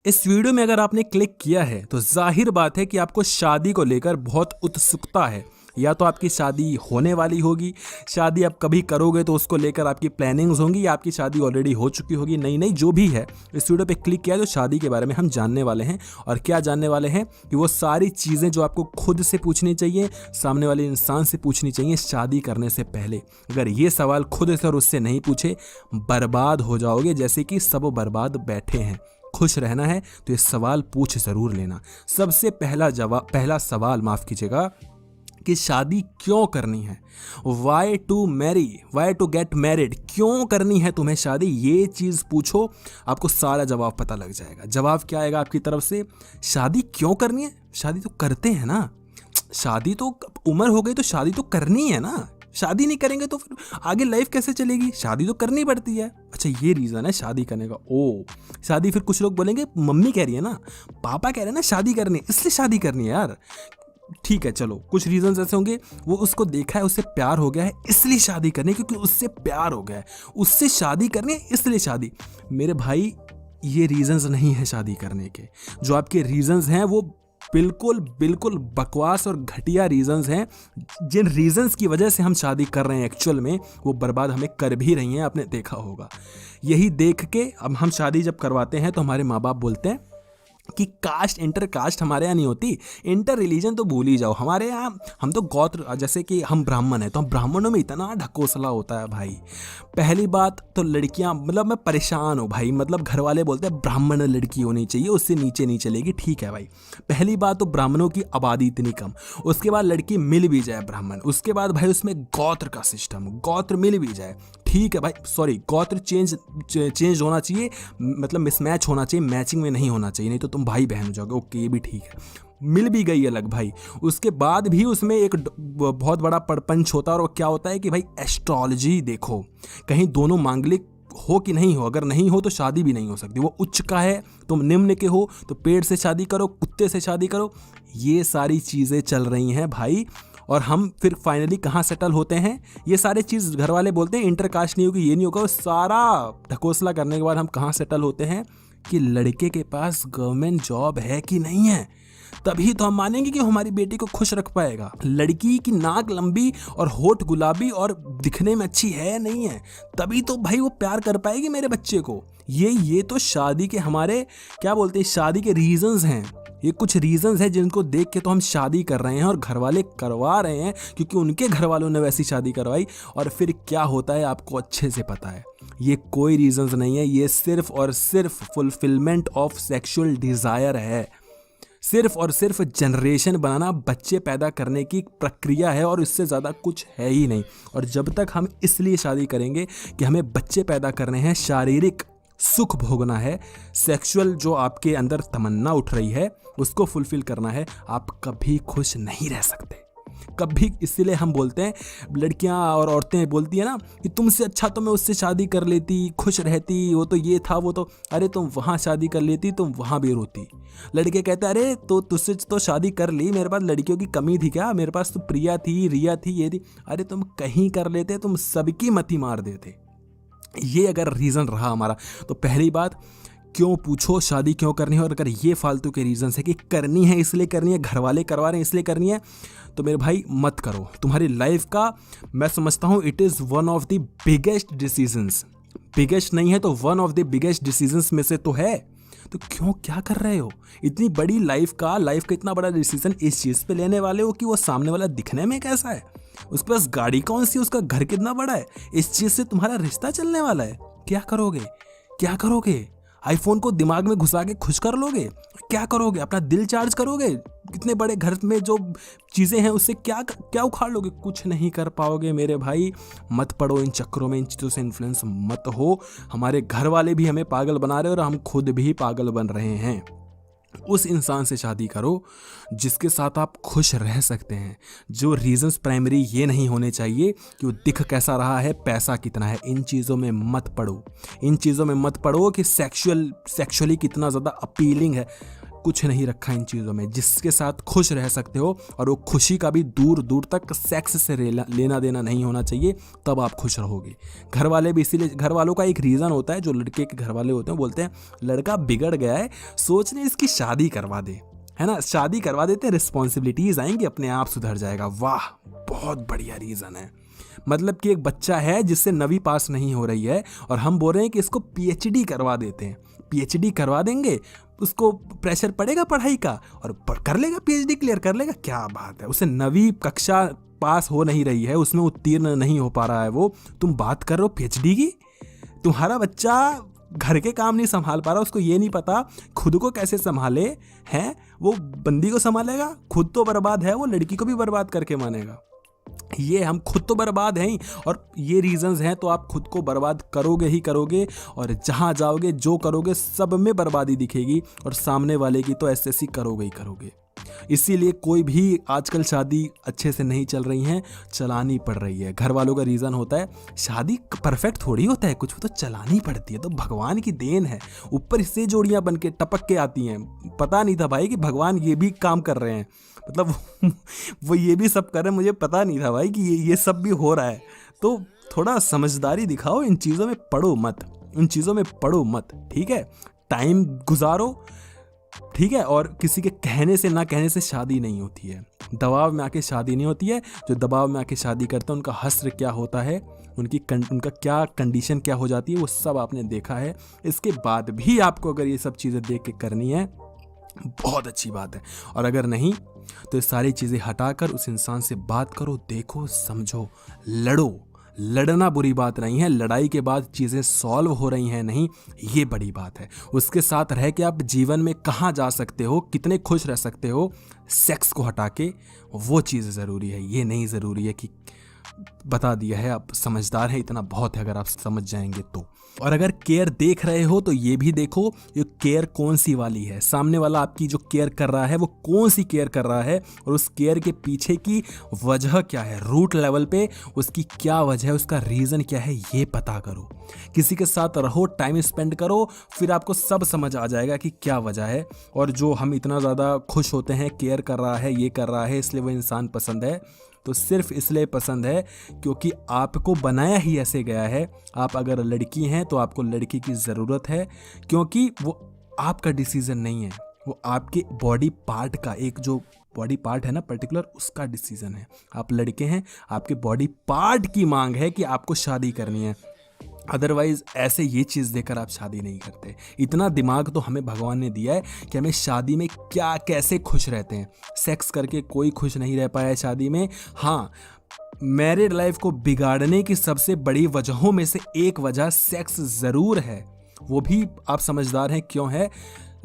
इस वीडियो में अगर आपने क्लिक किया है तो जाहिर बात है कि आपको शादी को लेकर बहुत उत्सुकता है। या तो आपकी शादी होने वाली होगी, शादी आप कभी करोगे तो उसको लेकर आपकी प्लानिंग्स होंगी, या आपकी शादी ऑलरेडी हो चुकी होगी। नहीं, जो भी है, इस वीडियो पे क्लिक किया तो शादी के बारे में हम जानने वाले हैं। और क्या जानने वाले हैं कि वो सारी चीज़ें जो आपको खुद से पूछनी चाहिए, सामने वाले इंसान से पूछनी चाहिए शादी करने से पहले। अगर ये सवाल खुद से और उससे नहीं पूछे, बर्बाद हो जाओगे, जैसे कि सब बर्बाद बैठे हैं। खुश रहना है तो ये सवाल पूछ जरूर लेना। सबसे पहला सवाल माफ कीजिएगा कि शादी क्यों करनी है। Why to marry, why to get married, क्यों करनी है तुम्हें शादी, ये चीज़ पूछो, आपको सारा जवाब पता लग जाएगा। जवाब क्या आएगा आपकी तरफ से? शादी क्यों करनी है? शादी तो करते हैं ना, शादी तो उम्र हो गई तो शादी तो करनी है ना। शादी नहीं करेंगे तो फिर आगे लाइफ कैसे चलेगी? शादी तो करनी पड़ती है। अच्छा, ये रीज़न है शादी करने का। ओ शादी, फिर कुछ लोग बोलेंगे मम्मी कह रही है ना, पापा कह रहे हैं ना शादी करनी है, इसलिए शादी करनी है यार। ठीक है, चलो कुछ रीजंस ऐसे होंगे, वो उसको देखा है, उससे प्यार हो गया है इसलिए शादी करनी है, क्योंकि उससे प्यार हो गया है, उससे शादी करनी है इसलिए शादी। मेरे भाई, ये रीजंस नहीं है शादी करने के। जो आपके रीजंस हैं वो बिल्कुल बकवास और घटिया रीजंस हैं। जिन रीजंस की वजह से हम शादी कर रहे हैं एक्चुअल में वो बर्बाद हमें कर भी रही हैं, आपने देखा होगा। यही देख के अब हम शादी जब करवाते हैं तो हमारे माँ बाप बोलते हैं कि कास्ट, इंटर कास्ट हमारे यहाँ नहीं होती, इंटर रिलीजन तो भूल ही जाओ। हमारे यहाँ हम तो गोत्र, जैसे कि हम ब्राह्मण हैं तो हम ब्राह्मणों में इतना ढकोसला होता है भाई। पहली बात तो लड़कियाँ, मतलब मैं परेशान हूँ भाई, मतलब घर वाले बोलते हैं ब्राह्मण लड़की होनी चाहिए, उससे नीचे नहीं चलेगी। ठीक है भाई, पहली बात तो ब्राह्मणों की आबादी इतनी कम, उसके बाद लड़की मिल भी जाए ब्राह्मण, उसके बाद भाई उसमें गोत्र का सिस्टम, गोत्र मिल भी जाए, ठीक है भाई, सॉरी गोत्र चेंज होना चाहिए, मतलब मिसमैच होना चाहिए, मैचिंग में नहीं होना चाहिए, नहीं तो तुम भाई बहन हो जाओगे। ओके, ये भी ठीक है, मिल भी गई अलग भाई। उसके बाद भी उसमें एक बहुत बड़ा परपंच होता है, और क्या होता है कि भाई एस्ट्रोलॉजी देखो, कहीं दोनों मांगलिक हो कि नहीं हो, अगर नहीं हो तो शादी भी नहीं हो सकती। वो उच्च का है, तुम निम्न के हो तो पेड़ से शादी करो, कुत्ते से शादी करो, ये सारी चीज़ें चल रही हैं भाई। और हम फिर फाइनली कहाँ सेटल होते हैं? ये सारे चीज़ घर वाले बोलते हैं इंटरकास्ट नहीं होगी, ये नहीं होगा, सारा ढकोसला करने के बाद हम कहाँ सेटल होते हैं कि लड़के के पास गवर्नमेंट जॉब है कि नहीं है, तभी तो हम मानेंगे कि हमारी बेटी को खुश रख पाएगा। लड़की की नाक लंबी और होठ गुलाबी और दिखने में अच्छी है नहीं है, तभी तो भाई वो प्यार कर पाएगी मेरे बच्चे को। ये तो शादी के हमारे क्या बोलते हैं, शादी के रीजंस हैं। ये कुछ रीजंस हैं जिनको देख के तो हम शादी कर रहे हैं, और घर वाले करवा रहे हैं क्योंकि उनके घर वालों ने वैसी शादी करवाई। और फिर क्या होता है आपको अच्छे से पता है। ये कोई रीजंस नहीं है, ये सिर्फ और सिर्फ फुलफिलमेंट ऑफ सेक्सुअल डिज़ायर है। सिर्फ और सिर्फ जनरेशन बनाना, बच्चे पैदा करने की प्रक्रिया है, और इससे ज़्यादा कुछ है ही नहीं। और जब तक हम इसलिए शादी करेंगे कि हमें बच्चे पैदा करने हैं, शारीरिक सुख भोगना है, सेक्सुअल जो आपके अंदर तमन्ना उठ रही है उसको फुलफिल करना है, आप कभी खुश नहीं रह सकते कभी। इसीलिए हम बोलते हैं, लड़कियां और औरतें बोलती है ना कि तुमसे अच्छा तो मैं उससे शादी कर लेती, खुश रहती, वो तो ये था वो तो, अरे तुम वहाँ शादी कर लेती, तुम वहाँ भी रोती। लड़के कहते हैं अरे तो तुझसे तो शादी कर ली, मेरे पास लड़कियों की कमी थी क्या, मेरे पास तो प्रिया थी, रिया थी, ये थी। अरे तुम कहीं कर लेते, तुम सबकी मती मार देते। ये अगर रीज़न रहा हमारा, तो पहली बात क्यों पूछो शादी क्यों करनी है। और अगर ये फालतू के रीजंस है कि करनी है इसलिए करनी है, घर वाले करवा रहे हैं इसलिए करनी है, तो मेरे भाई मत करो। तुम्हारी लाइफ का मैं समझता हूँ it is one of the biggest decisions, biggest नहीं है तो one of the biggest decisions में से तो है। तो क्यों, क्या कर रहे हो? इतनी बड़ी लाइफ का इतना बड़ा डिसीजन इस चीज़ पे लेने वाले हो कि वो सामने वाला दिखने में कैसा है, उसके पास गाड़ी कौन सी, उसका घर कितना बड़ा है, इस चीज़ से तुम्हारा रिश्ता चलने वाला है। क्या करोगे, क्या करोगे? आईफोन को दिमाग में घुसा के खुश कर लोगे? क्या करोगे? अपना दिल चार्ज करोगे? कितने बड़े घर में जो चीज़ें हैं उससे क्या उखाड़ लोगे? कुछ नहीं कर पाओगे मेरे भाई। मत पड़ो इन चक्करों में, इन चीज़ों से इन्फ्लुएंस मत हो। हमारे घर वाले भी हमें पागल बना रहे हैं और हम खुद भी पागल बन रहे हैं। उस इंसान से शादी करो जिसके साथ आप खुश रह सकते हैं। जो रीजंस प्राइमरी ये नहीं होने चाहिए कि वो दिख कैसा रहा है, पैसा कितना है, इन चीज़ों में मत पड़ो। इन चीज़ों में मत पड़ो कि सेक्सुअली कितना ज़्यादा अपीलिंग है। कुछ नहीं रखा इन चीज़ों में। जिसके साथ खुश रह सकते हो और वो खुशी का भी दूर दूर तक सेक्स से लेना देना नहीं होना चाहिए, तब आप खुश रहोगे। घर वाले भी इसीलिए, घर वालों का एक रीज़न होता है, जो लड़के के घर वाले होते हैं बोलते हैं लड़का बिगड़ गया है, सोच रहे इसकी शादी करवा दे, है ना, शादी करवा देते हैं, रिस्पॉन्सिबिलिटीज़ आएंगी, अपने आप सुधर जाएगा। वाह, बहुत बढ़िया रीज़न है। मतलब कि एक बच्चा है जिससे 9वीं पास नहीं हो रही है और हम बोल रहे हैं कि इसको पीएचडी करवा देते हैं। पीएचडी करवा देंगे, उसको प्रेशर पड़ेगा पढ़ाई का और कर लेगा, पीएचडी क्लियर कर लेगा। क्या बात है, उसे 9वीं कक्षा पास हो नहीं रही है, उसमें उत्तीर्ण नहीं हो पा रहा है वो, तुम बात कर रहे हो पीएचडी की। तुम्हारा बच्चा घर के काम नहीं संभाल पा रहा, उसको ये नहीं पता खुद को कैसे संभाले, हैं वो बंदी को संभालेगा, खुद तो बर्बाद है, वो लड़की को भी बर्बाद करके मानेगा। ये हम खुद तो बर्बाद हैं ही, और ये रीजंस हैं, तो आप खुद को बर्बाद करोगे ही करोगे, और जहाँ जाओगे जो करोगे सब में बर्बादी दिखेगी, और सामने वाले की तो ऐसे करोगे ही करोगे। इसीलिए कोई भी आजकल शादी अच्छे से नहीं चल रही हैं, चलानी पड़ रही है। घर वालों का रीज़न होता है शादी परफेक्ट थोड़ी होता है, कुछ तो चलानी पड़ती है, तो भगवान की देन है, ऊपर से जोड़ियाँ बन के टपक के आती हैं। पता नहीं था भाई कि भगवान ये भी काम कर रहे हैं, मतलब वो ये भी सब कर रहे हैं, मुझे पता नहीं था भाई कि ये सब भी हो रहा है। तो थोड़ा समझदारी दिखाओ, इन चीज़ों में पढ़ो मत, इन चीज़ों में पढ़ो मत, ठीक है। टाइम गुजारो, ठीक है, और किसी के कहने से ना कहने से शादी नहीं होती है, दबाव में आके शादी नहीं होती है। जो दबाव में आके शादी करते हैं उनका हश्र क्या होता है, उनका क्या कंडीशन क्या हो जाती है, वो सब आपने देखा है। इसके बाद भी आपको अगर ये सब चीज़ें देख के करनी है, बहुत अच्छी बात है, और अगर नहीं तो ये सारी चीज़ें हटाकर उस इंसान से बात करो, देखो, समझो, लड़ो। लड़ना बुरी बात नहीं है, लड़ाई के बाद चीज़ें सॉल्व हो रही हैं नहीं, ये बड़ी बात है। उसके साथ रह के आप जीवन में कहाँ जा सकते हो, कितने खुश रह सकते हो, सेक्स को हटा के, वो चीज़ ज़रूरी है। ये नहीं ज़रूरी है कि बता दिया है, आप समझदार हैं, इतना बहुत है अगर आप समझ जाएंगे तो। और अगर केयर देख रहे हो तो ये भी देखो ये केयर कौन सी वाली है, सामने वाला आपकी जो केयर कर रहा है वो कौन सी केयर कर रहा है, और उस केयर के पीछे की वजह क्या है, रूट लेवल पे उसकी क्या वजह है, उसका रीज़न क्या है, ये पता करो। किसी के साथ रहो, टाइम स्पेंड करो, फिर आपको सब समझ आ जाएगा कि क्या वजह है। और जो हम इतना ज़्यादा खुश होते हैं, केयर कर रहा है, ये कर रहा है, इसलिए वो इंसान पसंद है, तो सिर्फ इसलिए पसंद है क्योंकि आपको बनाया ही ऐसे गया है। आप अगर लड़की हैं तो आपको लड़की की ज़रूरत है, क्योंकि वो आपका डिसीज़न नहीं है, वो आपके बॉडी पार्ट का, एक जो बॉडी पार्ट है ना पर्टिकुलर, उसका डिसीज़न है। आप लड़के हैं, आपके बॉडी पार्ट की मांग है कि आपको शादी करनी है, अदरवाइज़ ऐसे ये चीज़ देकर आप शादी नहीं करते। इतना दिमाग तो हमें भगवान ने दिया है कि हमें शादी में क्या कैसे खुश रहते हैं। सेक्स करके कोई खुश नहीं रह पाया है शादी में। हाँ, मैरिड लाइफ को बिगाड़ने की सबसे बड़ी वजहों में से एक वजह सेक्स ज़रूर है, वो भी आप समझदार हैं क्यों है,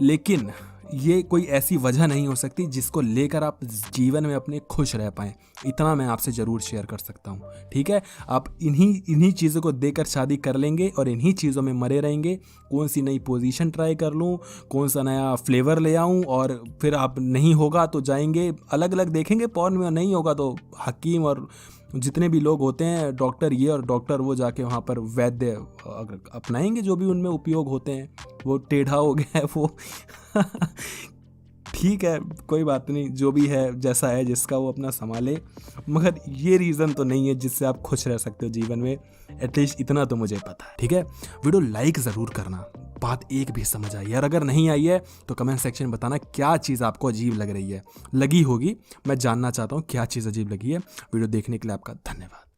लेकिन ये कोई ऐसी वजह नहीं हो सकती जिसको लेकर आप जीवन में अपने खुश रह पाएँ। इतना मैं आपसे ज़रूर शेयर कर सकता हूँ, ठीक है। आप इन्हीं चीज़ों को देकर शादी कर लेंगे और इन्हीं चीज़ों में मरे रहेंगे। कौन सी नई पोजीशन ट्राई कर लूँ, कौन सा नया फ्लेवर ले आऊँ, और फिर आप नहीं होगा तो जाएंगे अलग अलग देखेंगे पॉर्न में, नहीं होगा तो हकीम और जितने भी लोग होते हैं, डॉक्टर ये और डॉक्टर वो, जाके वहाँ पर वैद्य अपनाएंगे जो भी उनमें उपयोग होते हैं। वो टेढ़ा हो गया है वो ठीक है, कोई बात नहीं, जो भी है जैसा है, जिसका वो अपना संभाले, मगर ये रीज़न तो नहीं है जिससे आप खुश रह सकते हो जीवन में। एटलीस्ट इतना तो मुझे पता है, ठीक है। वीडियो लाइक ज़रूर करना, बात एक भी समझ आई, और अगर नहीं आई है तो कमेंट सेक्शन में बताना क्या चीज़ आपको अजीब लग रही है, लगी होगी, मैं जानना चाहता हूँ क्या चीज़ अजीब लगी है। वीडियो देखने के लिए आपका धन्यवाद।